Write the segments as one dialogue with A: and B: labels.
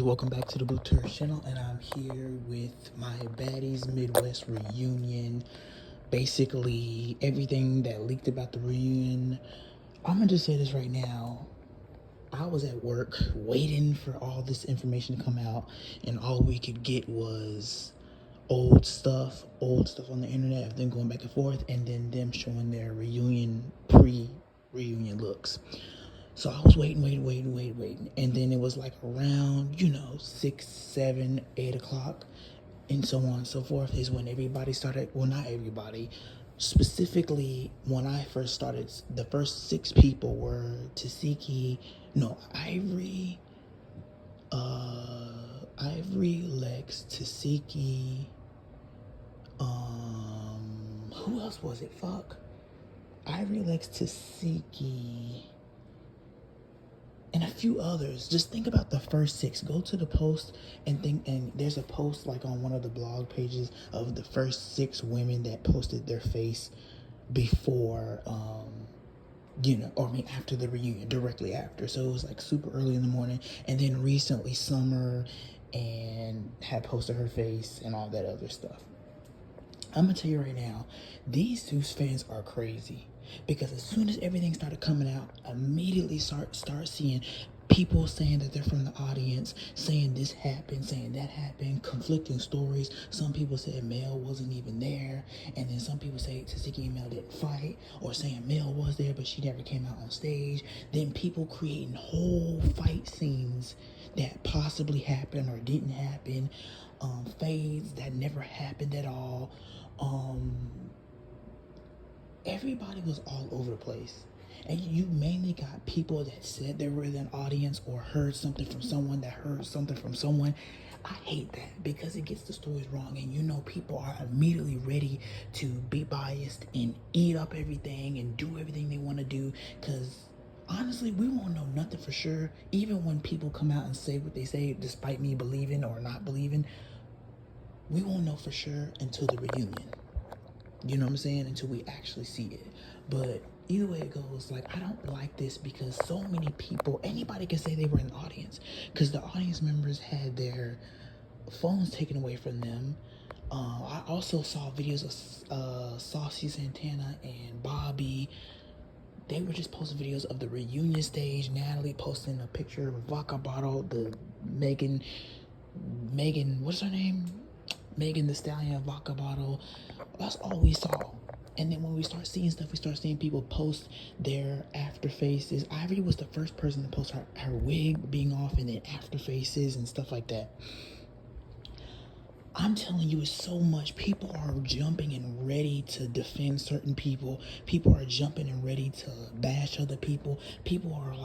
A: welcome back to the Blue Tour channel, and I'm here with my Baddies Midwest reunion. Basically, everything that leaked about the reunion. I'm gonna just say this right now. I was at work waiting for all this information to come out, and all we could get was old stuff on the internet of them going back and forth, and then them showing their pre-reunion looks. So I was waiting. And then it was like around, 6, 7, 8 o'clock and so on and so forth is when everybody started. Well, not everybody. Specifically, when I first started, the first 6 people were Ivory, Lex, Tesehki, who else was it? Ivory, Lex, Tesehki, and a few others. Just think about the first 6. Go to the post and think, and there's a post like on one of the blog pages of the first 6 women that posted their face before, after the reunion, directly after. So it was like super early in the morning. And then recently Summer and had posted her face and all that other stuff. I'm gonna tell you right now, these 2 fans are crazy. Because as soon as everything started coming out, immediately start seeing people saying that they're from the audience, saying this happened, saying that happened, conflicting stories. Some people said Mel wasn't even there, and then some people say Tesehki and Mel didn't fight, or saying Mel was there but she never came out on stage. Then people creating whole fight scenes that possibly happened or didn't happen, fades that never happened at all. Everybody was all over the place. And you mainly got people that said they were in an audience or heard something from someone that heard something from someone. I hate that because it gets the stories wrong, and people are immediately ready to be biased and eat up everything and do everything they want to do, because honestly, we won't know nothing for sure. Even when people come out and say what they say, despite me believing or not believing, we won't know for sure until the reunion. You know what I'm saying? Until we actually see it. But either way it goes, I don't like this because so many people, anybody can say they were in the audience, because the audience members had their phones taken away from them. I also saw videos of Saucy Santana and Bobby. They were just posting videos of the reunion stage. Natalie posting a picture of a vodka bottle. The Megan, what's her name? Megan Thee Stallion vodka bottle. That's all we saw. And then when we start seeing stuff, we start seeing people post their after faces. Ivory was the first person to post her wig being off, and then after faces and stuff like that. I'm telling you, it's so much. People are jumping and ready to defend certain people. People are jumping and ready to bash other people. People are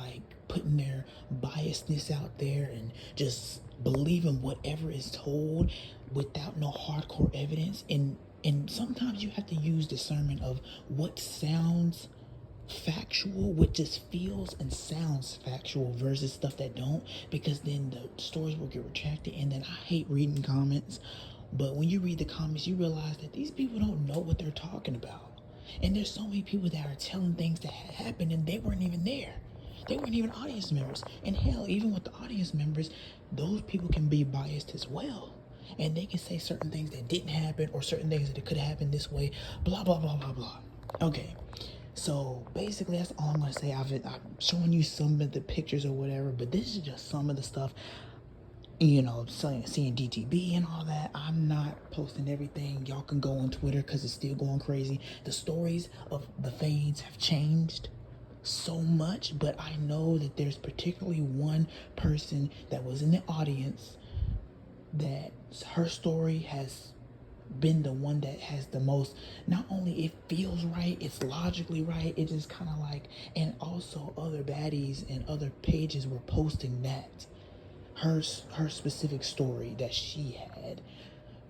A: putting their biasness out there and just believing whatever is told without no hardcore evidence. And sometimes you have to use discernment of what sounds factual, what just feels and sounds factual versus stuff that don't, because then the stories will get retracted. And then I hate reading comments, but when you read the comments, you realize that these people don't know what they're talking about. And there's so many people that are telling things that happened and they weren't even there. They weren't even audience members. And hell, even with the audience members, those people can be biased as well. And they can say certain things that didn't happen, or certain things that it could have happened this way, blah, blah, blah, blah, blah. Okay, so basically that's all I'm going to say. I'm showing you some of the pictures or whatever, but this is just some of the stuff, seeing DTB and all that. I'm not posting everything. Y'all can go on Twitter because it's still going crazy. The stories of the fades have changed so much, but I know that there's particularly one person that was in the audience that her story has been the one that has the most, not only it feels right, it's logically right, it just kind of and also other baddies and other pages were posting that her specific story that she had.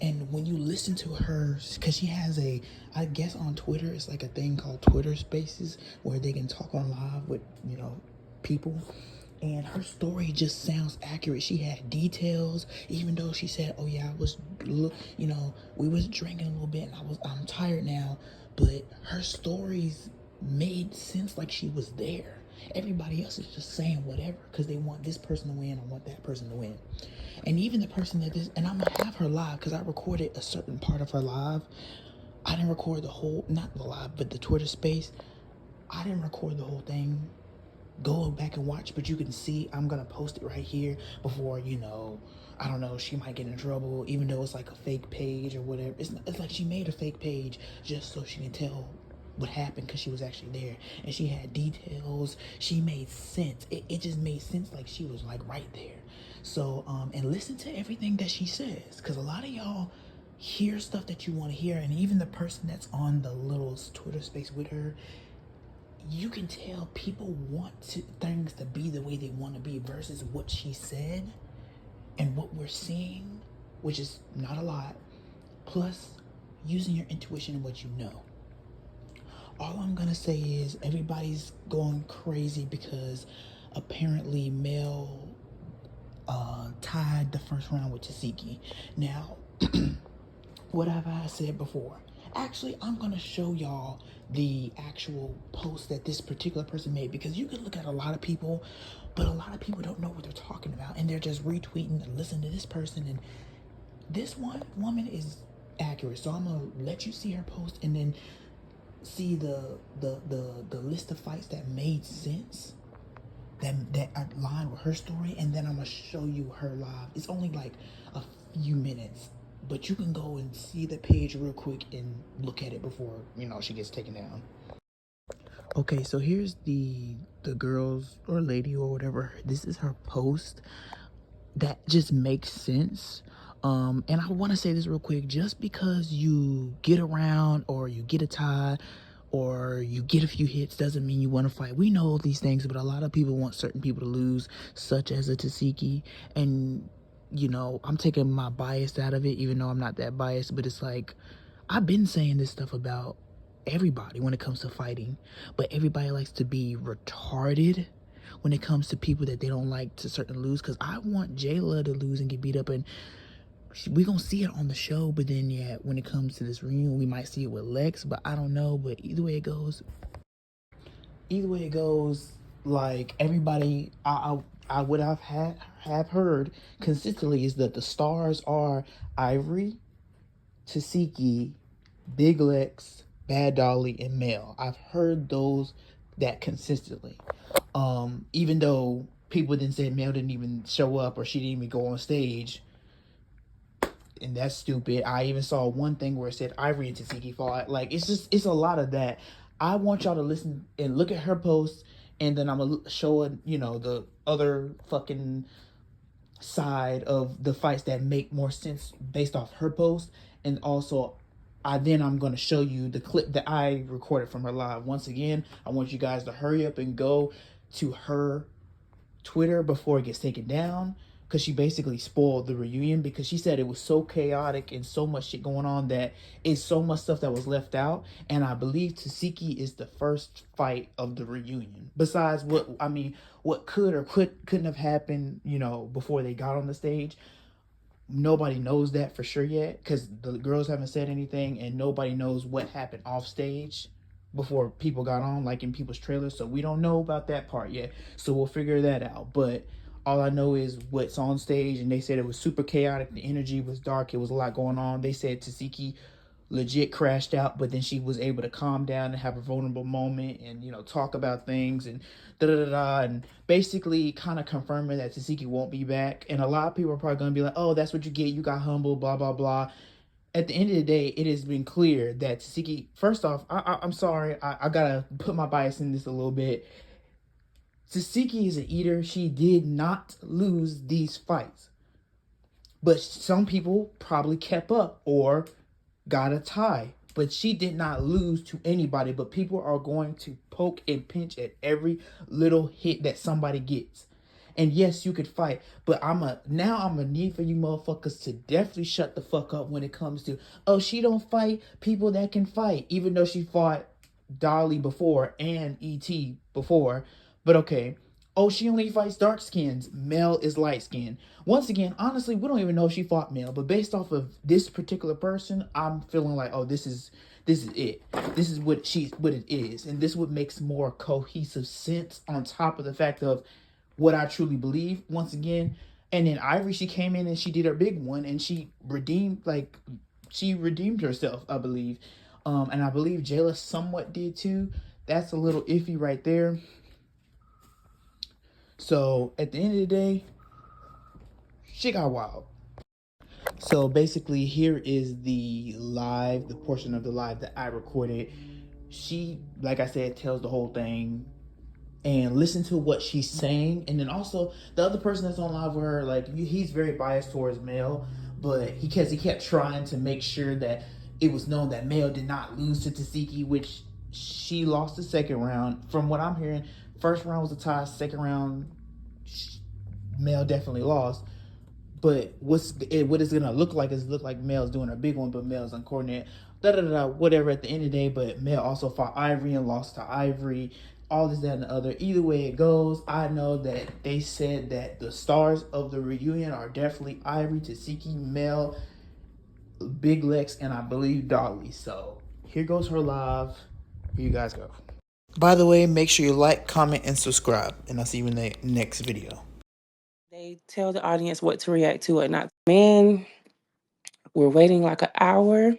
A: And when you listen to her, because she has I guess on Twitter, it's a thing called Twitter Spaces where they can talk on live with, people. And her story just sounds accurate. She had details, even though she said, oh yeah, we was drinking a little bit and I'm tired now. But her stories made sense, she was there. Everybody else is just saying whatever because they want this person to win or want that person to win. And even the person that this, and I'm gonna have her live because I recorded a certain part of her live. I didn't record the whole, not the live, but the Twitter space. I didn't record the whole thing. Go back and watch, but you can see I'm gonna post it right here before, you know, I don't know, she might get in trouble, even though it's like a fake page or whatever. It's like she made a fake page just so she can tell what happened because she was actually there. And she had details. She made sense. It just made sense, like she was like right there. So, and listen to everything that she says, because a lot of y'all hear stuff that you want to hear, and even the person that's on the little Twitter space with her, you can tell people want things to be the way they want to be versus what she said and what we're seeing, which is not a lot, plus using your intuition and what you know. All I'm gonna say is everybody's going crazy because apparently Mel tied the first round with Tesehki. Now, what have I said before? Actually, I'm gonna show y'all the actual post that this particular person made, because you can look at a lot of people, but a lot of people don't know what they're talking about, and they're just retweeting and listening to this person. And this one woman is accurate, so I'm gonna let you see her post and then see the list of fights that made sense, that aligned with her story, and then I'm gonna show you her live. It's only like a few minutes, but you can go and see the page real quick and look at it before, you know, she gets taken down. Okay, so here's the girls or lady or whatever. This is her post that just makes sense. And I want to say this real quick: just because you get around or you get a tie or you get a few hits doesn't mean you want to fight. We know these things, but a lot of people want certain people to lose, such as a Tesehki. And you know, I'm taking my bias out of it, even though I'm not that biased. But it's like, I've been saying this stuff about everybody when it comes to fighting, but everybody likes to be retarded when it comes to people that they don't like to certain lose. Because I want Jayla to lose and get beat up, and we gonna see it on the show. But then, yeah, when it comes to this reunion, we might see it with Lex, but I don't know. But either way it goes, like everybody, I would have heard consistently is that the stars are Ivory, Tesehki, Big Lex, Bad Dolly, and Mel. I've heard that consistently. Even though people then said Mel didn't even show up or she didn't even go on stage, and that's stupid. I even saw one thing where it said Ivory and Tesehki fought. Like, it's a lot of that. I want y'all to listen and look at her post, and then I'm gonna show it, you know, the other fucking side of the fights that make more sense based off her post. And also, I'm going to show you the clip that I recorded from her live. Once again, I want you guys to hurry up and go to her Twitter before it gets taken down, because she basically spoiled the reunion, because she said it was so chaotic and so much shit going on that it's so much stuff that was left out. And I believe Tesehki is the first fight of the reunion, besides what could or couldn't have happened, you know, before they got on the stage. Nobody knows that for sure yet, because the girls haven't said anything, and nobody knows what happened off stage before people got on, like in people's trailers. So we don't know about that part yet, so we'll figure that out. But all I know is what's on stage, and they said it was super chaotic. The energy was dark. It was a lot going on. They said Tesehki legit crashed out, but then she was able to calm down and have a vulnerable moment and, you know, talk about things and and basically kind of confirming that Tesehki won't be back. And a lot of people are probably going to be like, oh, that's what you get, you got humble, blah blah blah. At the end of the day, it has been clear that Tesehki, first off, I'm sorry, I gotta put my bias in this a little bit. Tesehki is an eater. She did not lose these fights, but some people probably kept up or got a tie, but she did not lose to anybody. But people are going to poke and pinch at every little hit that somebody gets. And yes, you could fight, but I'm gonna need for you motherfuckers to definitely shut the fuck up when it comes to, oh, she don't fight people that can fight, even though she fought Dolly before and ET before. But okay, oh, she only fights dark skins. Mel is light skinned. Once again, honestly, we don't even know if she fought Mel, but based off of this particular person, I'm feeling like, oh, this is it. This is what it is, and this what makes more cohesive sense on top of the fact of what I truly believe. Once again, And then Ivory, she came in and she did her big one, and she redeemed herself, I believe. And I believe Jayla somewhat did too. That's a little iffy right there. So at the end of the day, shit got wild. So basically, here is the portion of the live that I recorded. She, like I said, tells the whole thing, and listen to what she's saying. And then also the other person that's on live with her, like, he's very biased towards Mel, but he kept trying to make sure that it was known that Mel did not lose to Tesehki, which she lost the second round. From what I'm hearing, first round was a tie, second round Mel definitely lost. But what it's gonna look like is look like Mel's doing a big one, but Mel's uncoordinated. Da da da, whatever. At the end of the day, but Mel also fought Ivory and lost to Ivory. All this, that, and the other. Either way it goes, I know that they said that the stars of the reunion are definitely Ivory, Tesehki, Mel, Big Lex, and I believe Dolly. So here goes her live. Here you guys go. By the way, make sure you like, comment, and subscribe, and I'll see you in the next video.
B: They tell the audience what to react to or not. Man, we're waiting like an hour.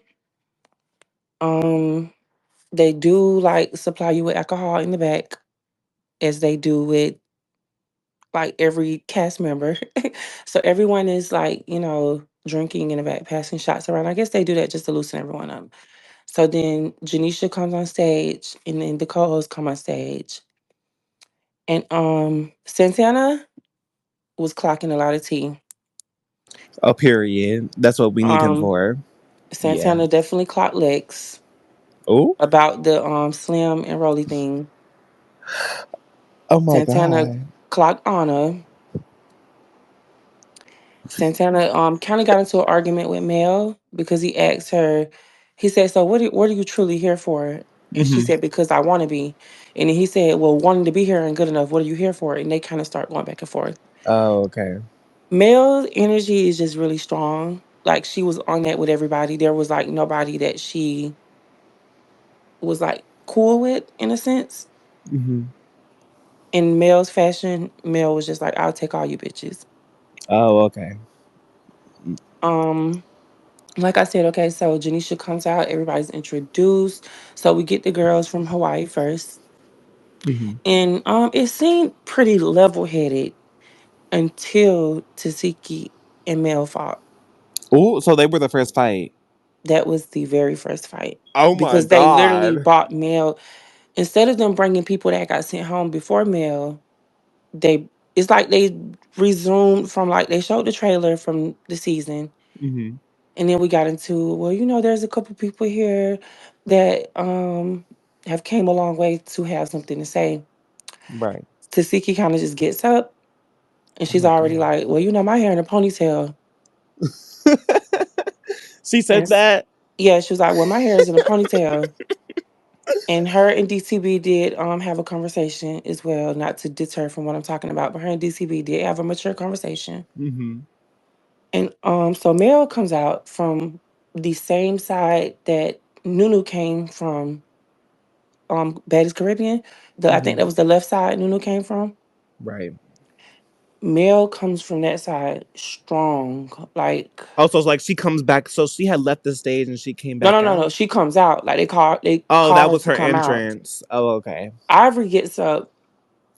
B: Um, they do like supply you with alcohol in the back, as they do with like every cast member. So everyone is like, drinking in the back, passing shots around. I guess they do that just to loosen everyone up. So then Janisha comes on stage, and then the co-hosts come on stage. And Santana was clocking a lot of tea.
C: Oh, period. That's what we need him
B: Um
C: for. Yeah.
B: Santana definitely clocked Lex
C: Oh.
B: about the Slim and Rolly thing.
C: Oh my
B: Santana
C: god.
B: clocked Anna. Santana kind of got into an argument with Mel because he asked her, he said, "So what are you truly here for?" And she
C: Hmm.
B: said, "Because I want to be." And then he said, "Well, wanting to be here ain't good enough. What are you here for?" And they kind of start going back and forth.
C: Oh, okay.
B: Mel's energy is just really strong. Like she was on that with everybody. There was like nobody that she was like cool with in a sense.
C: Hmm.
B: In Mel's fashion, Mel was just like, "I'll take all you bitches."
C: Oh, okay.
B: Um, like I said, okay, so Janisha comes out, everybody's introduced. So we get the girls from Hawaii first.
C: Hmm.
B: And it seemed pretty level headed until Tasiki and Mel fought.
C: Oh, so they were the first fight.
B: That was the very first fight.
C: Oh my
B: Because they literally
C: god.
B: bought Mel. Instead of them bringing people that got sent home before Mel, they it's like they resumed from like they showed the trailer from the season.
C: Hmm.
B: And then we got into, well, there's a couple people here that have came a long way to have something to say.
C: Right.
B: Tasiki kind of just gets up and
C: Oh
B: she's
C: my
B: already
C: god.
B: like, well, my hair in a ponytail.
C: She
B: And
C: said that.
B: yeah, she was like, well, my hair is in a ponytail. And her and DCB did have a conversation as well, not to deter from what I'm talking about, but her and DCB did have a mature conversation.
C: Hmm.
B: And so Mel comes out from the same side that Nunu came from, Baddies Caribbean. I think
C: Hmm.
B: that was the left side Nunu came from.
C: Right.
B: Mel comes from that side strong. Like
C: Oh, so it's like she comes back. So she had left the stage and she came
B: no, no,
C: back
B: no, no.
C: out.
B: She comes out. Like they
C: Oh,
B: call
C: that
B: her
C: was
B: to
C: her
B: come out.
C: entrance. Oh, okay.
B: Ivory gets up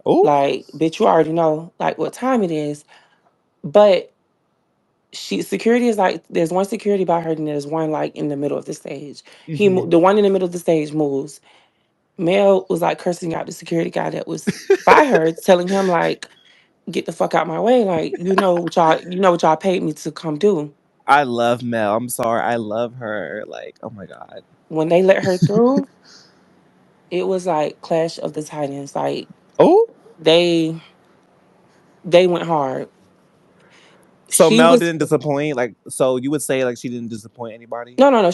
C: Oh.
B: like, bitch, you already know like what time it is. But security is like there's one security by her and there's one like in the middle of the stage.
C: Hmm.
B: The one in the middle of the stage moves. Mel was like cursing out the security guy that was by her, telling him like, "Get the fuck out my way!" Like you know what y'all paid me to come do.
C: I love Mel. I'm sorry. I love her. Like, oh my god.
B: When they let her through, it was like Clash of the Titans. Like
C: Oh.
B: they they went hard.
C: So
B: She
C: Mel
B: was
C: didn't disappoint. Like, so you would say like she didn't disappoint anybody.
B: no, no, no.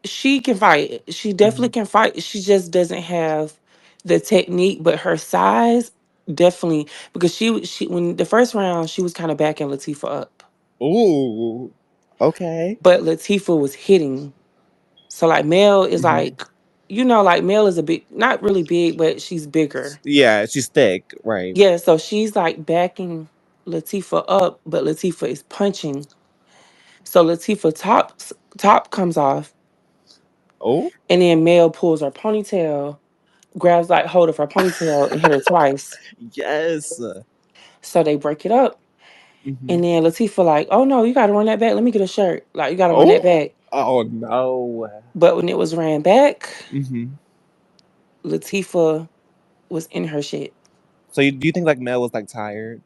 B: She can fight. She definitely
C: Hmm.
B: can fight. She just doesn't have the technique, but her size definitely because she when the first round she was kind of backing Latifah up,
C: Ooh. Okay.
B: but Latifah was hitting. So like Mel is
C: Hmm.
B: like, like Mel is a big, not really big, but she's bigger.
C: Yeah, she's thick. Right.
B: Yeah, so she's like backing. Latifah up, but Latifah is punching. So Latifah top comes off,
C: Oh,
B: and then Mel pulls her ponytail, grabs like hold of her ponytail and hit her twice.
C: yes.
B: So they break it up.
C: Hmm.
B: And then Latifah like, oh no, you gotta run that back. Let me get a shirt. Like you gotta run that
C: Oh,
B: back.
C: oh no.
B: But when it was ran back,
C: Hmm.
B: Latifah was in her shit.
C: So do you think like Mel was like tired,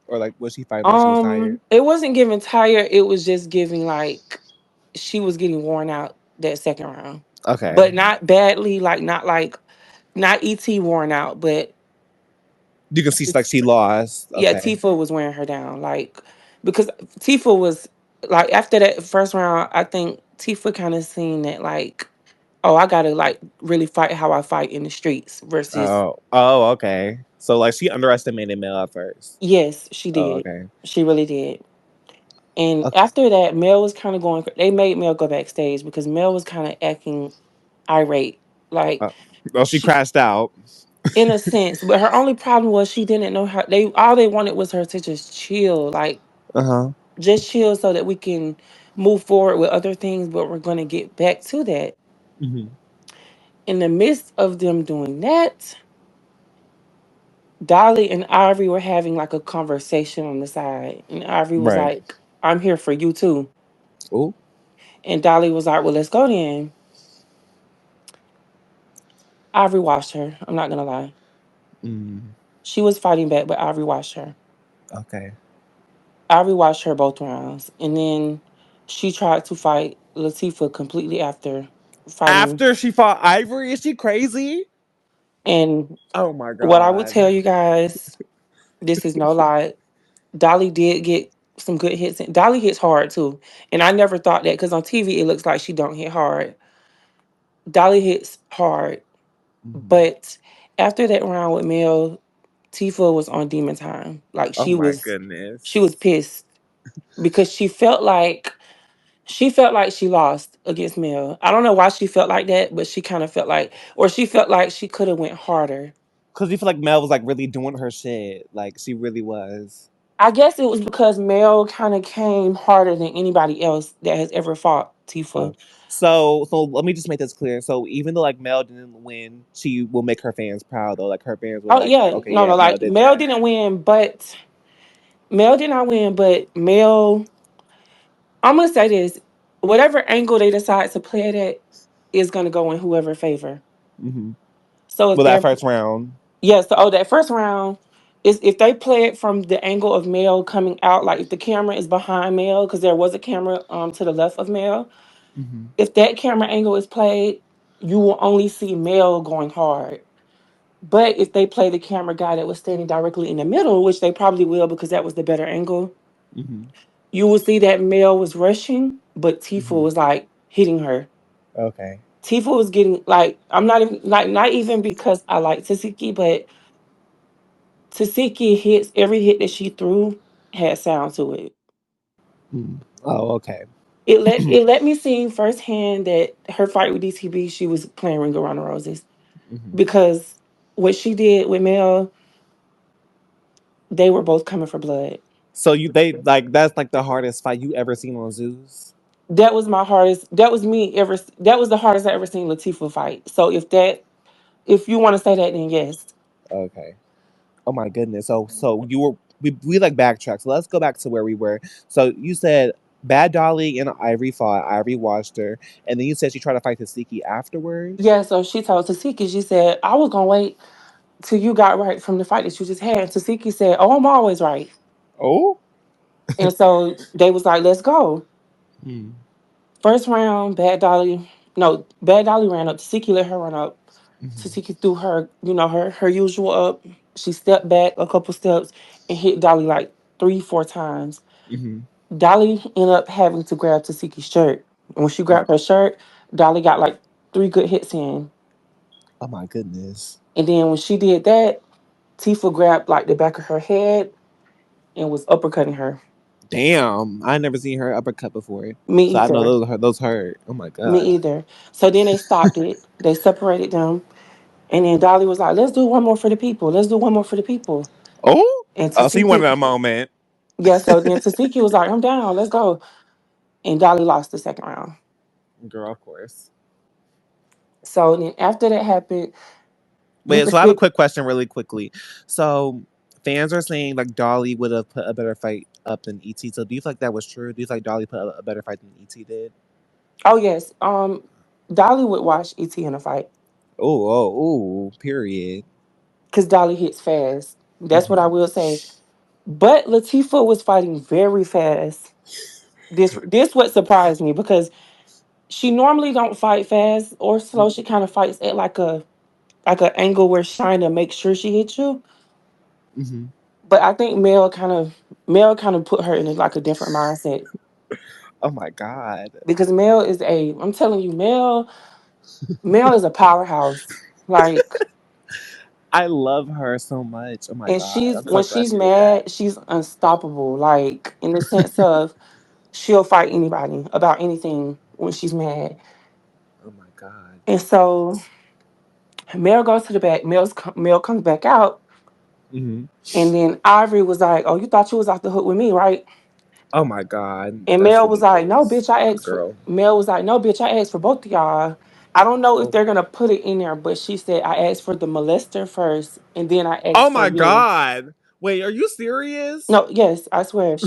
C: or like was she fighting like she was tired?
B: It wasn't giving tired, it was just giving like she was getting worn out that second round.
C: Okay.
B: But not badly, not ET worn out, but
C: You can see like she lost.
B: yeah,
C: Okay.
B: Tifa was wearing her down. Like because Tifa was like after that first round, I think Tifa kind of seen that like, oh, I gotta like really fight how I fight in the streets versus
C: Oh, okay. So like she underestimated Mel at first.
B: yes, she
C: Oh,
B: did.
C: okay.
B: She really did. And
C: Okay.
B: after that, Mel was kind of going. They made Mel go backstage because Mel was kind of acting irate, like
C: Uh, well, she
B: she,
C: crashed out.
B: in a sense. But her only problem was she didn't know how. They all they wanted was her to just chill, like
C: Uh huh.
B: just chill, so that we can move forward with other things. But we're gonna get back to that.
C: Hmm.
B: In the midst of them doing that, Dolly and Ivory were having like a conversation on the side, and Ivory was
C: Right.
B: like, "I'm here for you too."
C: Oh.
B: And Dolly was like, "Well, let's go then." Ivory watched her. I'm not gonna lie.
C: Mm,
B: She was fighting back, but Ivory watched her.
C: okay.
B: Ivory watched her both rounds. And then she tried to fight Latifah completely after fighting.
C: After she fought Ivory, is she crazy?
B: And
C: Oh my
B: what I would
C: god.
B: tell you guys, this is no lie. Dolly did get some good hits. Dolly hits hard too. And I never thought that because on TV it looks like she don't hit hard. Dolly hits hard.
C: Mhm.
B: But after that round with Mel, Tifa was on demon time. Like
C: Oh
B: she
C: my
B: was she was
C: goodness.
B: pissed because she felt like she lost against Mel. I don't know why she felt like that, but she kind of felt like, or she felt like she could have went harder.
C: Cause you feel like Mel was like really doing her shit. Like she really was.
B: I guess it was because Mel kind of came harder than anybody else that has ever fought
C: Uh,
B: Tifa.
C: so let me just make this clear. So even though like Mel didn't win, she will make her fans proud though. Like her fans were
B: Oh
C: like,
B: yeah,
C: okay,
B: no,
C: yeah,
B: no,
C: Mel
B: like
C: did
B: Mel
C: that.
B: didn't win, but Mel did not win, but Mel. I'm gonna say this: whatever angle they decide to play it at is gonna go in whoever favor.
C: Hmm.
B: So if
C: Well, that
B: they're
C: first round.
B: yeah, so that first round is if they play it from the angle of Mel coming out, like if the camera is behind Mel, because there was a camera to the left of Mel.
C: Hmm.
B: If that camera angle is played, you will only see Mel going hard. But if they play the camera guy that was standing directly in the middle, which they probably will because that was the better angle,
C: Hmm.
B: you will see that Mel was rushing, but Tifa
C: Hmm.
B: was like hitting her.
C: Okay.
B: Tifa was getting like I'm not even like not even because I like Tasiki, but Tasiki hits every hit that she threw had sound to it.
C: Mm. Oh, okay.
B: It let me see firsthand that her fight with DTB, she was playing Ring Around the Roses
C: Hmm.
B: because what she did with Mel, they were both coming for blood.
C: So they like that's like the hardest fight you ever seen on Zeus.
B: That was my hardest. That was me ever. That was the hardest I ever seen Latifah fight. So if you want to say that, then yes,
C: Okay. Oh my goodness. So you were we like backtrack. So let's go back to where we were. So you said Bad Dolly and Ivory fought. Ivory watched her, and then you said she tried to fight Tasiki afterwards.
B: yeah. So she told Tasiki, she said, "I was gonna wait till you got right from the fight that you just had." And Tasiki said, "Oh, I'm always right."
C: Oh.
B: And so they was like, "Let's go."
C: Hmm.
B: First round, Bad Dolly. No, Bad Dolly ran up. Tasiki let her run up.
C: Hmm.
B: Tasiki threw her, her usual up. She stepped back a couple steps and hit Dolly like 3, 4 times.
C: Hmm.
B: Dolly ended up having to grab Tasiki's shirt. And when she grabbed her shirt, Dolly got like 3 good hits in.
C: Oh my goodness.
B: And then when she did that, Tifa grabbed like the back of her head and was uppercutting her.
C: Damn, I never seen her uppercut before,
B: Me
C: so I know
B: either.
C: those hurt. Oh my
B: Me
C: god.
B: either. So then they stopped it. They separated them. And then Dolly was like, let's do one more for the people. Let's do one more for the people.
C: Oh.
B: And
C: Oh, so you wanted
B: Tasiki,
C: a moment.
B: yeah, so then Tasiki was like, I'm down, let's go. And Dolly lost the second round.
C: Girl, of course.
B: So then after that happened, then
C: Wait, so I have a
B: Tasiki,
C: quick question really quickly. So fans are saying like Dolly would have put a better fight up than ET. So do you feel like that was true? Do you feel like Dolly put a better fight than ET did?
B: oh yes, Dolly would watch ET in a fight
C: Oh, oh, period.
B: because Dolly hits fast. That's what I
C: Hmm.
B: will say. But Latifah was fighting very fast. This what surprised me because she normally don't fight fast or slow. She kind of fights at like an angle where she's trying to make sure she hits you.
C: Hmm.
B: But I think Mel kind of put her in like a different mindset
C: Oh my god.
B: because Mel is a I'm telling you Mel is a powerhouse. Like,
C: I love her so much. Oh my
B: and
C: god.
B: she's
C: I'm so
B: when
C: glad
B: she's
C: she did that.
B: mad, she's unstoppable. Like in the sense of she'll fight anybody about anything when she's mad.
C: Oh my god.
B: And so Mel goes to the back. Mel comes back out,
C: Hmm.
B: and then Ivory was like, "Oh, you thought you was off the hook with me, right?"
C: Oh my god.
B: And
C: That's
B: Mel was like, "No,
C: ridiculous.
B: bitch, I asked for."
C: Girl.
B: Mel was like, "No, bitch, I asked for both of y'all." I don't know if
C: Oh.
B: they're gonna put it in there, but she said I asked for the molester first, and then I
C: Oh
B: asked for
C: my
B: you.
C: god. Wait, are you serious?
B: No, yes, I swear.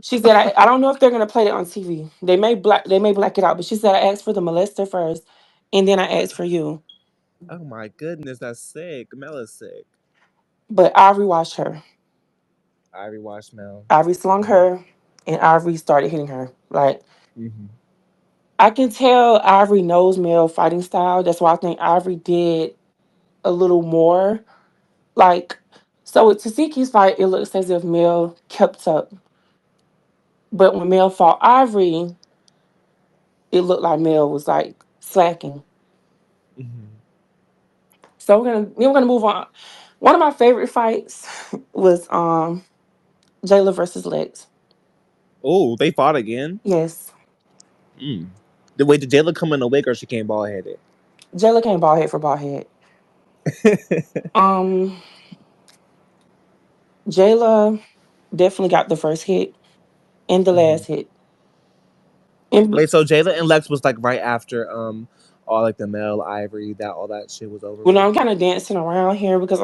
B: She said I don't know if they're gonna play it on TV. They may black it out, but she said I asked for the molester first, and then I asked for you.
C: Oh my goodness, that's sick. Mel is sick.
B: But Ivory watched her.
C: I rewatched Mel.
B: Ivory slung her, and Ivory started hitting her. Like
C: Hmm.
B: I can tell Ivory knows Mel fighting style. That's why I think Ivory did a little more. Like so with Taseki's fight, it looks as if Mel kept up. But when Mel fought Ivory, it looked like Mel was like slacking.
C: Hmm.
B: So we're gonna move on. One of my favorite fights was Jayla versus Lex.
C: Oh, they fought again.
B: Yes.
C: Mm. The way did Jayla come in a wig or she came bald headed?
B: Jayla came bald head for bald head. Um Jayla definitely got the first hit and the
C: Hmm.
B: last hit. And
C: Wait, so Jayla and Lex was like right after all like the Mel Ivory that all that shit was over
B: when
C: with.
B: I'm kind of dancing around here because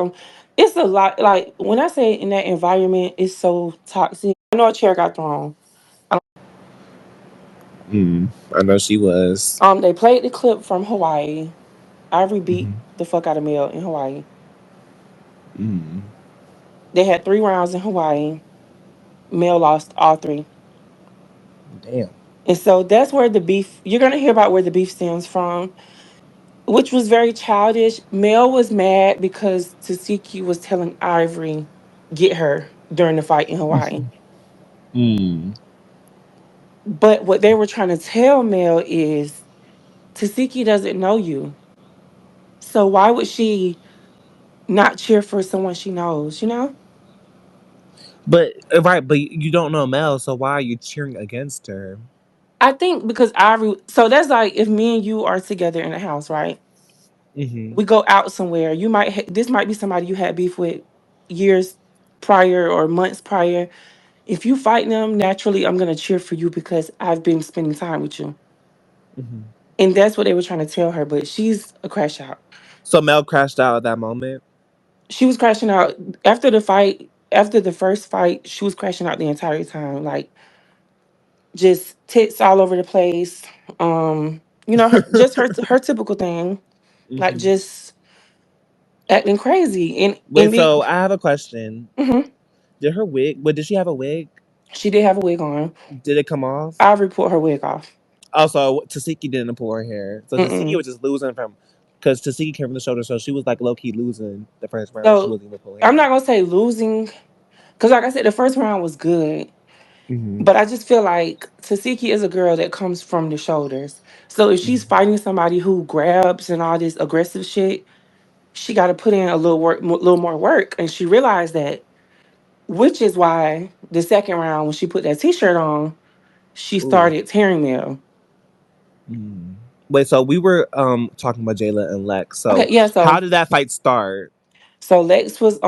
B: it's a lot like when I say in that environment it's so toxic. I know a chair got thrown.
C: Mm. I know she was.
B: They played the clip from Hawaii. Ivory beat
C: Hmm.
B: the fuck out of Mel in Hawaii.
C: Mm.
B: They had 3 rounds in Hawaii. Mel lost all three.
C: Damn.
B: And so that's where the beef, you're going to hear about where the beef stems from, which was very childish. Mel was mad because Tasiki was telling Ivory, get her during the fight in Hawaii.
C: Mm.
B: But what they were trying to tell Mel is Tasiki doesn't know you. So why would she not cheer for someone she knows, you know?
C: But right, but you don't know Mel, so why are you cheering against her?
B: I think because Ivory, so that's like if me and you are together in a house, right?
C: Hmm.
B: We go out somewhere. This might be somebody you had beef with years prior or months prior. If you fight them, naturally I'm gonna cheer for you because I've been spending time with you.
C: Hmm.
B: And that's what they were trying to tell her, but she's a crash out.
C: So Mel crashed out at that moment.
B: She was crashing out after the fight, after the first fight, she was crashing out the entire time. Like just tits all over the place. Her typical thing. Like
C: Hmm.
B: just acting crazy. And
C: Wait,
B: me
C: so I have a question.
B: mhm.
C: Did her wig? But did she have a wig?
B: She did have a wig on.
C: Did it come off?
B: I report her wig off.
C: Also, Tasiki didn't pull her hair, so Tasiki
B: Mm-mm.
C: was just losing from because Tasiki came from the shoulder, so she was like low key losing the first round. She
B: So
C: wasn't even pulling
B: I'm
C: hair.
B: not gonna say losing because, like I said, the first round was good,
C: Hmm.
B: but I just feel like Tasiki is a girl that comes from the shoulders. So if she's
C: Hmm.
B: fighting somebody who grabs and all this aggressive shit, she got to put in a little work, little more work, and she realized that, which is why the second round when she put that t-shirt on, she
C: Ooh.
B: started tearing Mel.
C: Mm. Wait, so we were talking about Jayla and Lex.
B: Okay,
C: So
B: yeah.
C: how
B: So
C: did that fight start?
B: so Lex was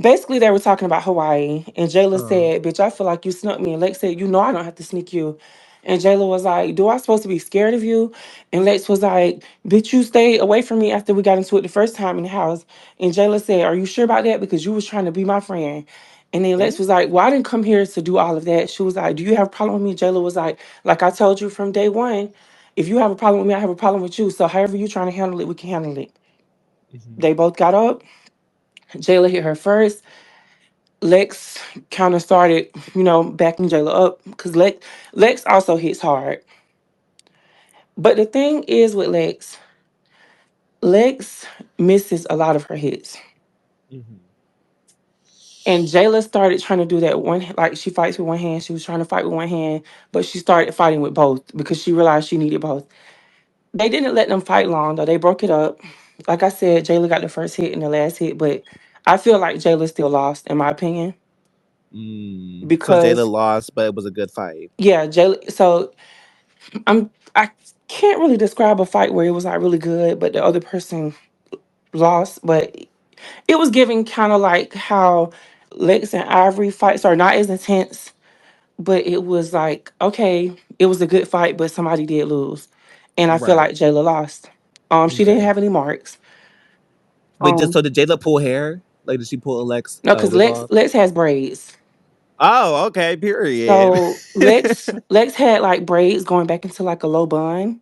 B: basically they were talking about Hawaii, and Jayla
C: Uh,
B: said, "Bitch, I feel like you snuck me." And Lex said, "You know I don't have to sneak you." And Jayla was like, "Do I supposed to be scared of you?" And Lex was like, "Bitch, you stayed away from me after we got into it the first time in the house." And Jayla said, "Are you sure about that? Because you was trying to be my friend." And then Lex
C: oh.
B: was like, "Well, I didn't come here to do all of that." She was like, "Do you have a problem with me?" Jayla was like I told you from day one, if you have a problem with me, I have a problem with you. So however you trying to handle it, we can handle it."
C: Hmm.
B: They both got up. Jayla hit her first. Lex kind of started, backing Jayla up because Lex also hits hard. But the thing is with Lex misses a lot of her hits.
C: Hmm.
B: And Jayla started trying to do that one, like she fights with one hand. She was trying to fight with one hand, but she started fighting with both because she realized she needed both. They didn't let them fight long though. They broke it up. Like I said, Jayla got the first hit and the last hit, but I feel like Jayla still lost, in my opinion,
C: So Jayla
B: because
C: lost, but it was a good fight.
B: yeah, Jayla. So I can't really describe a fight where it was like really good, but the other person lost. But it was giving kind of like how Lex and Ivory fights are not as intense, but it was like okay, it was a good fight, but somebody did lose, and I feel
C: Right.
B: like Jayla lost. She didn't
C: Okay.
B: have any marks.
C: Wait, just
B: Um,
C: so did Jayla pull hair? Like, did she pull Alex
B: no, because
C: wig
B: Lex
C: off?
B: Lex has braids.
C: Oh, okay. Period.
B: So Lex had like braids going back into like a low bun.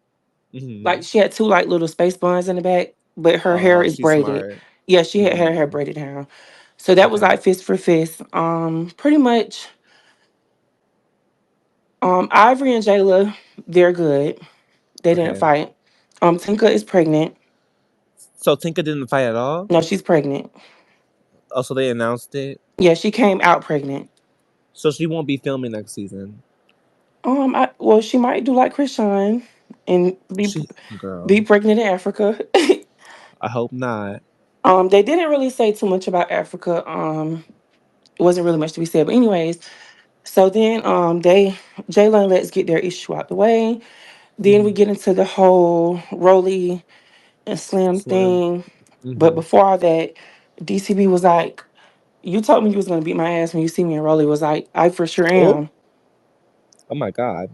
C: Hmm.
B: Like she had two like little space buns in the back, but her hair
C: Oh,
B: is
C: she's
B: braided.
C: smart.
B: Yeah, she had her
C: Mm,
B: hair braided down. So that was
C: okay.
B: like fist for fist. Pretty much. Ivory and Jayla, they're good. They didn't
C: Okay.
B: fight. Tinka is pregnant.
C: So Tinka didn't fight at all.
B: No, she's pregnant.
C: Oh, so they announced it.
B: Yeah, she came out pregnant.
C: So she won't be filming next season.
B: Well, she might do like Krishan and
C: She,
B: be
C: girl.
B: pregnant in Africa.
C: I hope not.
B: They didn't really say too much about Africa. It wasn't really much to be said. But anyways, so then they Jayla and Let's get their issue out the way. Then we
C: Hmm.
B: get into the whole Rolly and Slim
C: Slim.
B: thing. But
C: Hmm.
B: before all that, DCB was like, "You told me you was gonna beat my ass when you see me." And Rolly was like, "I for sure
C: Oh.
B: am."
C: Oh my God.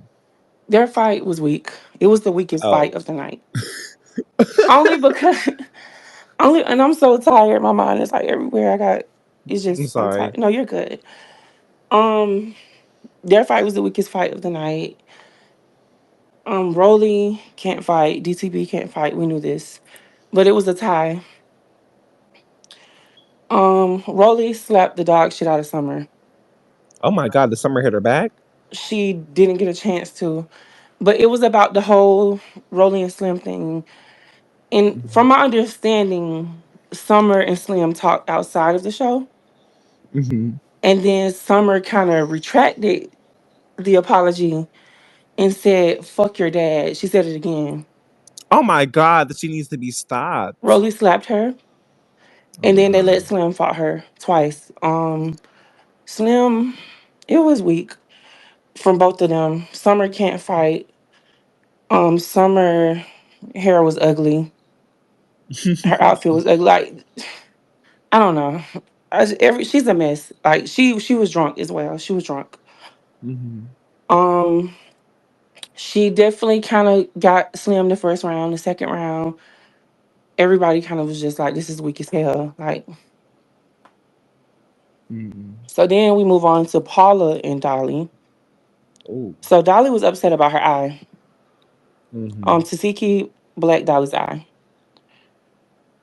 B: Their fight was weak. It was the weakest
C: Oh.
B: fight of the night. Only because only and I'm so tired. My mind is like everywhere. It's
C: I'm
B: just I'm
C: sorry.
B: tired. No, you're good. Um their fight was the weakest fight of the night. Rolly can't fight. DTB can't fight. We knew this. But it was a tie. Rolly slapped the dog shit out of Summer.
C: Oh my God. The summer hit her back.
B: She didn't get a chance to. But it was about the whole Rolly and Slim thing. And from my understanding, Summer and Slim talked outside of the show.
C: Hmm.
B: And then Summer kind of retracted the apology and said, "Fuck your dad." She said it again.
C: Oh my God. That she needs to be stopped.
B: Rolly slapped her.
C: Oh
B: And
C: my
B: then they let
C: God.
B: Slim fight her twice. Slim, it was weak from both of them. Summer can't fight. Summer hair was ugly. Her outfit was ugly. Like I don't know. She's a mess. Like she was drunk as well. She was drunk.
C: Hmm.
B: Um, she definitely kind of got Slim the first round. The second round, everybody kind of was just like, "This is weak as hell." Like
C: Hmm.
B: so. Then we move on to Paula and Dolly.
C: Oh.
B: So Dolly was upset about her eye.
C: Hmm.
B: Tasiki blacked Dolly's eye,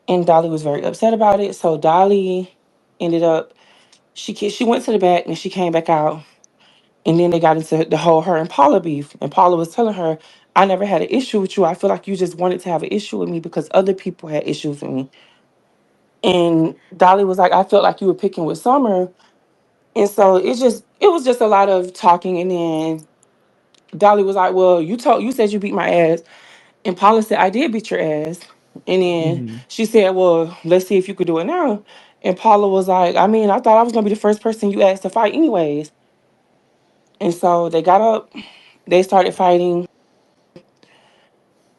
B: and Dolly was very upset about it. So Dolly ended up she went to the back and she came back out. And then they got into the whole her and Paula beef. And Paula was telling her, "I never had an issue with you. I feel like you just wanted to have an issue with me because other people had issues with me." And Dolly was like, "I felt like you were picking with Summer." And so it was just a lot of talking. And then Dolly was like, "Well, you said you beat my ass." And Paula said, "I did beat your ass." And then
C: Hmm.
B: she said, "Well, let's see if you could do it now." And Paula was like, "I mean, I thought I was gonna be the first person you asked to fight anyways." And so they got up, they started fighting.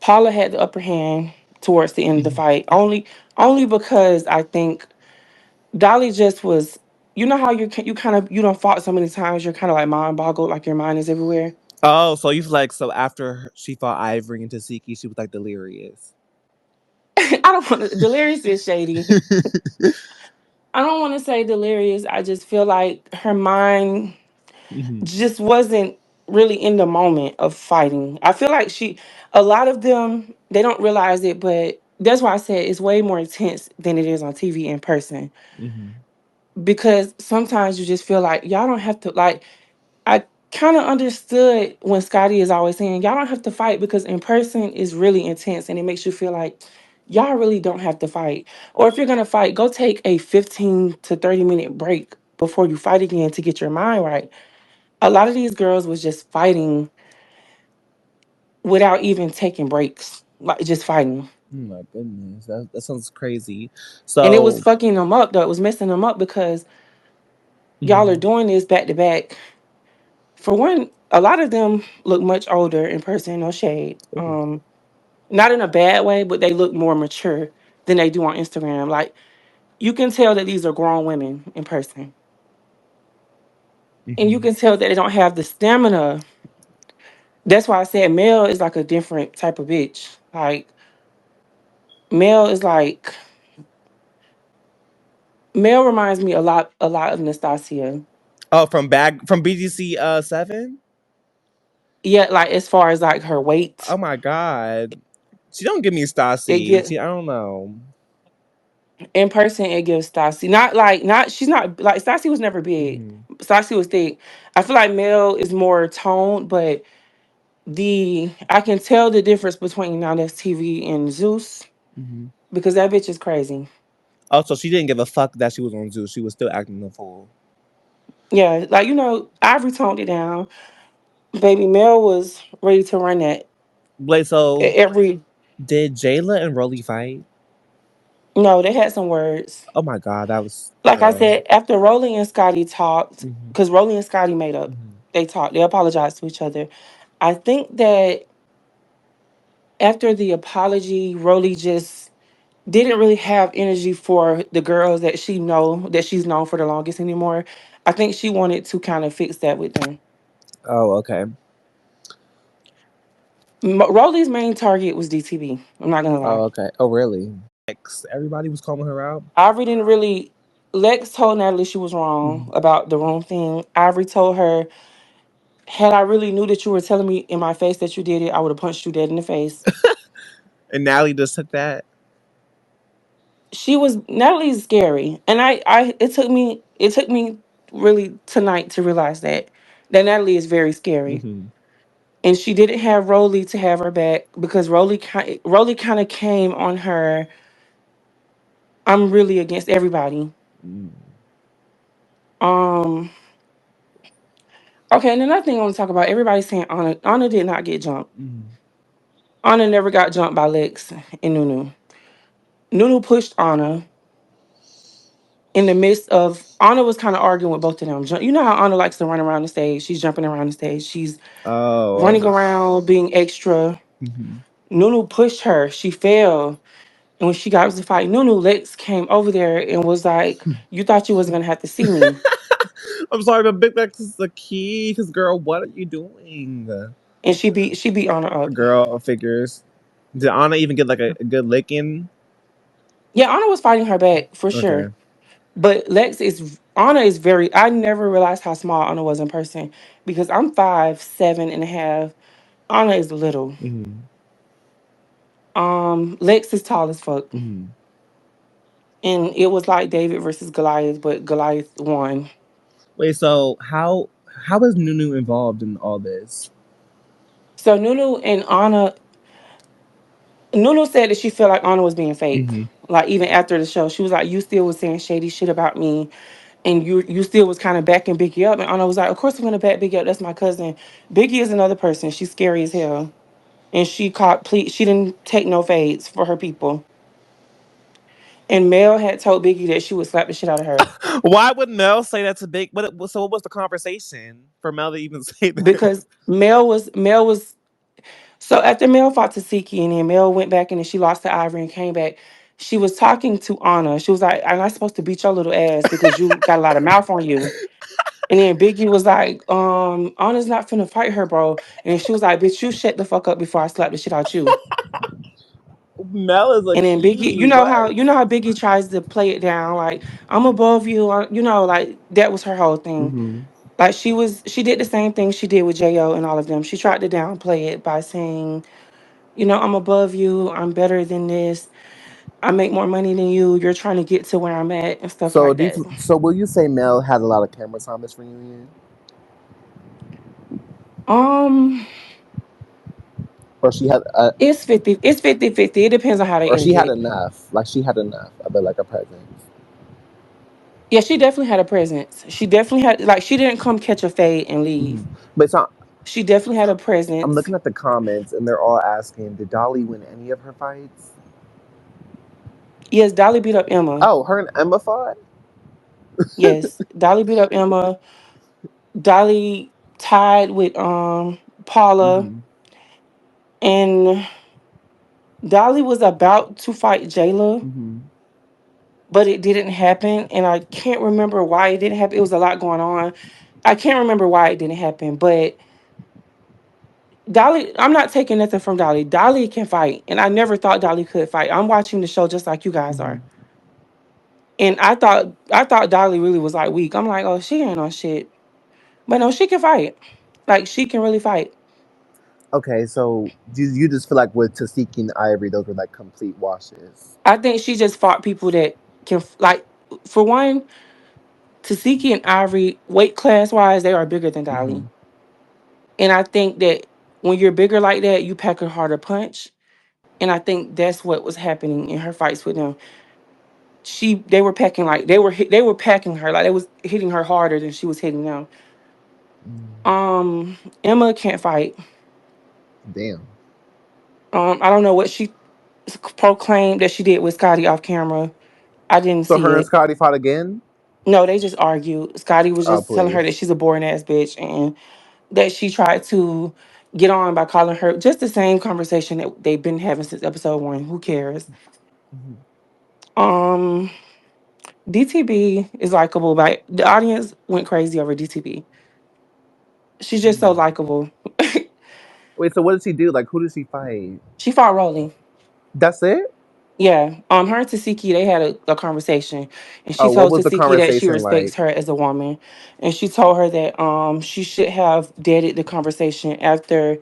B: Paula had the upper hand towards the end of the
C: Hmm.
B: fight, only because I think Dolly just was. You know how you kind of you don't fought so many times. You're kind of like mind boggled, like your mind is everywhere.
C: Oh, so you feel like so after she fought Ivory and Tesehki, she was like delirious.
B: I don't want to. Delirious is shady. I don't want to say delirious. I just feel like her mind
C: Hmm.
B: just wasn't really in the moment of fighting. I feel like a lot of them, they don't realize it, but that's why I said it's way more intense than it is on TV in person.
C: Hmm.
B: Because sometimes you just feel like y'all don't have to, like, I kind of understood when Scotty is always saying, y'all don't have to fight because in person is really intense and it makes you feel like y'all really don't have to fight. Or if you're going to fight, go take a 15 to 30-minute break before you fight again to get your mind right. A lot of these girls was just fighting without even taking breaks, like just fighting.
C: Oh my goodness, that sounds crazy.
B: And it was
C: So,
B: fucking them up though. It was messing them up because y'all are
C: mhm.
B: doing this back to back. For one, a lot of them look much older in person, no shade.
C: Ooh.
B: Not in a bad way, but they look more mature than they do on Instagram. Like you can tell that these are grown women in person. And you
C: Mhm.
B: can tell that they don't have the stamina. That's why I said Mel is like a different type of bitch. Like Mel is like Mel reminds me a lot of Nastasia.
C: Oh, from BGC 7.
B: Yeah, like as far as like her
C: Oh
B: weight,
C: my god, she don't give me
B: it
C: Stassi.
B: get
C: She, I don't know.
B: in person it gives Stassi. Not like not she's not like Stassi was never big.
C: Hmm.
B: Stassi was thick. I feel like Mel is more toned, but I can tell the difference between Now That's TV and Zeus
C: Hmm.
B: because that bitch is crazy.
C: Also, she didn't give a fuck that she was on Zoo. She was still acting the fool.
B: Yeah, like Ivory toned it down. Baby Mel was ready to run that
C: Blake, so
B: every.
C: did Jayla and Rolly fight?
B: No, they had some words.
C: Oh my god, that was
B: Like I
C: girl.
B: said, after Rolly and Scotty talked,
C: Hmm.
B: because Rolly and Scotty made up,
C: Hmm.
B: they talked, they apologized to each other. I think that after the apology, Rolly just didn't really have energy for the girls that she's known for the longest anymore. I think she wanted to kind of fix that with them.
C: Oh, okay.
B: Rolly's main target was DTB. I'm not gonna
C: Oh,
B: lie.
C: okay. Oh, really? Everybody was calling her out.
B: Ivory didn't really. Lex told Natalie she was wrong
C: Hmm.
B: about the room thing. Ivory told her, had I really knew that you were telling me in my face that you did it, I would have punched you dead in the face.
C: And Natalie just took that.
B: Natalie's scary, and it took me really tonight to realize that Natalie is very scary,
C: Hmm.
B: and she didn't have Rolly to have her back because Rolly kind of came on her. I'm really against everybody.
C: Mm.
B: Um. Okay, and another thing I want to talk about. Everybody's saying Anna did not get jumped.
C: Mm.
B: Anna never got jumped by Lex and Nunu. Nunu pushed Anna in the midst of Anna was kind of arguing with both of them. You know how Anna likes to run around the stage. She's jumping around the stage. She's
C: Oh.
B: running around, being extra.
C: Hmm.
B: Nunu pushed her. She fell. And when she got to fight Nunu, Lex came over there and was like, "You thought you wasn't gonna have to see me."
C: I'm sorry, but Big Mac is the key. Because, girl, what are you doing?
B: And she beat Anna up.
C: Girl, figures. Did Anna even get like a good licking?
B: Yeah, Anna was fighting her back for
C: Okay.
B: sure. But Anna is very. I never realized how small Anna was in person because I'm 5'7.5". Anna is little.
C: Hmm.
B: Lex is tall as fuck.
C: Hmm.
B: And it was like David versus Goliath, but Goliath won.
C: Wait, so how is Nunu involved in all this?
B: So Nunu said that she felt like Anna was being fake.
C: Hmm.
B: Like even after the show, she was like, "You still was saying shady shit about me, and you still was kind of backing Biggie up." And Anna was like, "Of course I'm gonna back Biggie up. That's my cousin. Biggie is another person. She's scary as hell, and she didn't take no fades for her people." And Mel had told Biggie that she would slap the shit out of her
C: Why would Mel say that to Big? So what was the conversation for Mel to even say that?
B: because Mel was. So after Mel fought Tasiki and then Mel went back and then she lost to Ivory and came back, She was talking to Anna. She was like, "I'm not supposed to beat your little ass because you got a lot of mouth on you." And then Biggie was like, Anna's not finna fight her, bro. And she was like, "Bitch, you shut the fuck up before I slap the shit out you."
C: Mel is a
B: And then Biggie,
C: key. What?
B: you know how Biggie tries to play it down, like, "I'm above you," or, like that was her whole thing.
C: Mm-hmm.
B: Like she did the same thing she did with Jo and all of them. She tried to downplay it by saying, "I'm above you. I'm better than this. I make more money than you. You're trying to get to where I'm at," and stuff
C: So
B: like
C: do
B: that.
C: you, so will you say Mel had a lot of camera time this reunion,
B: Um,
C: or she had
B: it's 50. It's 50-50. It depends on how they
C: or she
B: ended
C: had
B: it.
C: enough? Like she had enough of it, like a presence.
B: Yeah, she definitely had a presence. She definitely had, like, she didn't come catch a fade and
C: Hmm.
B: leave.
C: But it's not.
B: She definitely had a
C: I'm
B: presence.
C: looking at the comments, and they're all asking, did Dolly win any of her fights?
B: Yes, Dolly beat up Emma.
C: Oh, her and Emma fought.
B: Yes, Dolly beat up Emma. Dolly tied with Paula,
C: Hmm.
B: and Dolly was about to fight Jayla,
C: Hmm.
B: but it didn't happen. And I can't remember why it didn't happen. It was a lot going on. I can't remember why it didn't happen, but Dolly, I'm not taking nothing from Dolly. Dolly can fight, and I never thought Dolly could fight. I'm watching the show just like you guys
C: Hmm.
B: are. And I thought Dolly really was like weak. I'm like, oh, she ain't on shit. But no, she can fight. Like she can really fight.
C: Okay, so do you just feel like with Tasiki and Ivory, those were like complete washes?
B: I think she just fought people that can like, for one, Tasiki and Ivory, weight class wise, they are bigger than
C: Hmm.
B: Dolly. And I think that when you're bigger like that, you pack a harder punch. And I think that's what was happening in her fights with them. They were packing, like they were packing her, like they was hitting her harder than she was hitting them. Emma can't fight.
C: Damn.
B: I don't know what she proclaimed that she did with Scotty off camera. I didn't
C: So
B: see
C: her and
B: it.
C: Scotty fought again?
B: No, they just argued. Scotty was
C: Oh
B: just telling her that
C: please.
B: she's a boring ass bitch and that she tried to get on by calling her, just the same conversation that they've been having since episode one. Who cares?
C: Hmm.
B: Um, DTB is likable, but the audience went crazy over DTB. She's just so likable.
C: Wait, so what does he do? Like, who does he fight?
B: She fought Rolly.
C: That's it?
B: Yeah. Her and Tasiki, they had a conversation, and she
C: Oh, what
B: told
C: was the
B: Tasiki that she
C: conversation
B: respects
C: like?
B: her as a woman, and she told her that she should have deaded the conversation after,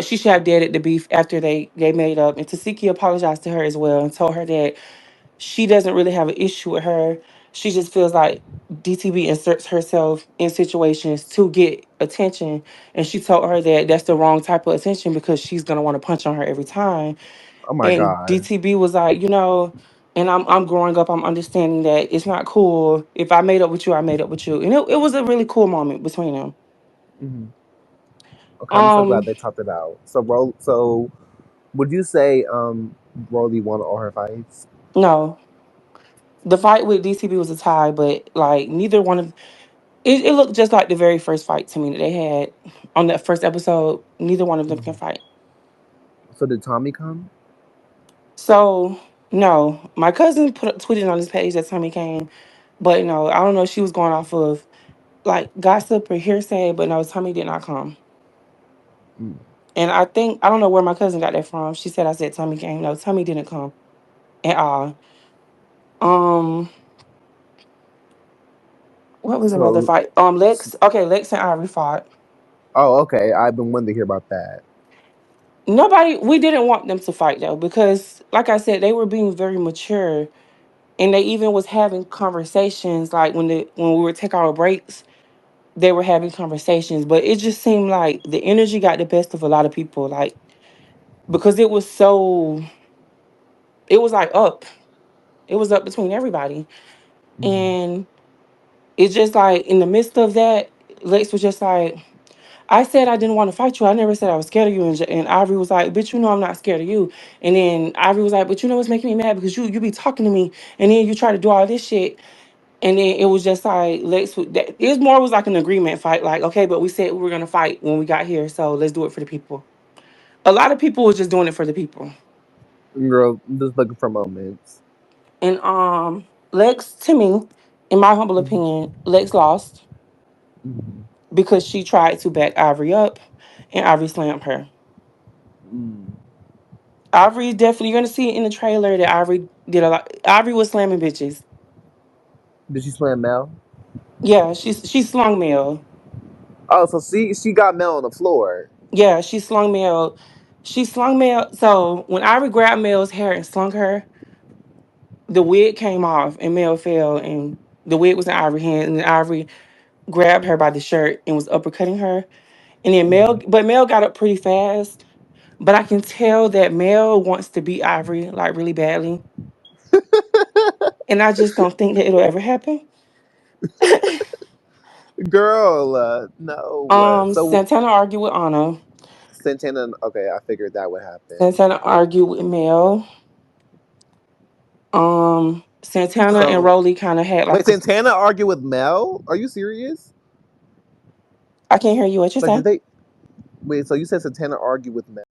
B: she should have deaded the beef after they made up. And Tasiki apologized to her as well and told her that she doesn't really have an issue with her. She just feels like DTB inserts herself in situations to get attention, and she told her that that's the wrong type of attention because she's gonna want to punch on her every time.
C: Oh my
B: And
C: god.
B: DTB was like, and I'm growing up, I'm understanding that it's not cool. If I made up with you, I made up with you. And it was a really cool moment between them.
C: Hmm. Okay, I'm so glad
B: Um,
C: they talked it out. So would you say Rolly won all her fights?
B: no. The fight with DTB was a tie, but like neither one of it looked just like the very first fight to me that they had on that first episode. Neither one of them can
C: Mhm.
B: fight.
C: So did Tommy come?
B: So no. My cousin tweeted on his page that Tommy came, but no, I don't know if she was going off of like gossip or hearsay, but no, Tommy did not come.
C: Mm.
B: And I don't know where my cousin got that from. She said I said Tommy came. No, Tommy didn't come at all. Um, what was another
C: So,
B: fight? Lex and Ivory fought.
C: oh, okay. I've been wanting to hear about that.
B: Nobody, we didn't want them to fight though, because like I said, they were being very mature, and they even was having conversations like when we would take our breaks, they were having conversations, but it just seemed like the energy got the best of a lot of people, like because it was like up. It was up between everybody.
C: Mhm.
B: And it's just like in the midst of that, Lex was just like, I said I didn't want to fight you. I never said I was scared of you. And Ivory was like, bitch, I'm not scared of you. And then Ivory was like, but what's making me mad? Because you be talking to me and then you try to do all this shit. And then it was just like it was more was like an agreement fight. Like, okay, but we said we were gonna fight when we got here, so let's do it for the people. A lot of people was just doing it for the people.
C: Girl, I'm just looking for moments.
B: And Lex, to me, in my humble
C: Mhm.
B: opinion, Lex lost
C: Mhm.
B: because she tried to back Ivory up, and Ivory slammed her.
C: Mm.
B: Ivory definitely, you're gonna see it in the trailer that Ivory did a lot. Ivory was slamming bitches.
C: Did she slam Mel?
B: Yeah, she slung Mel.
C: Oh, so she got Mel on the floor.
B: Yeah, she slung Mel. She slung Mel. So when Ivory grabbed Mel's hair and slung her, the wig came off and Mel fell, and the wig was in Ivory's hand, and then Ivory grabbed her by the shirt and was uppercutting her. And then
C: Mhm.
B: Mel got up pretty fast. But I can tell that Mel wants to beat Ivory like really badly. And I just don't think that it'll ever happen.
C: Girl, no. So
B: Santana argued with Anna.
C: Santana. Okay, I figured that would happen.
B: Santana argued with Mel. Santana and
C: So
B: Rolly kind of had
C: wait,
B: like a.
C: Santana argued with Mel? Are you serious?
B: I can't hear you. What you
C: Like,
B: say?
C: did they? Wait, so you said Santana argued with Mel?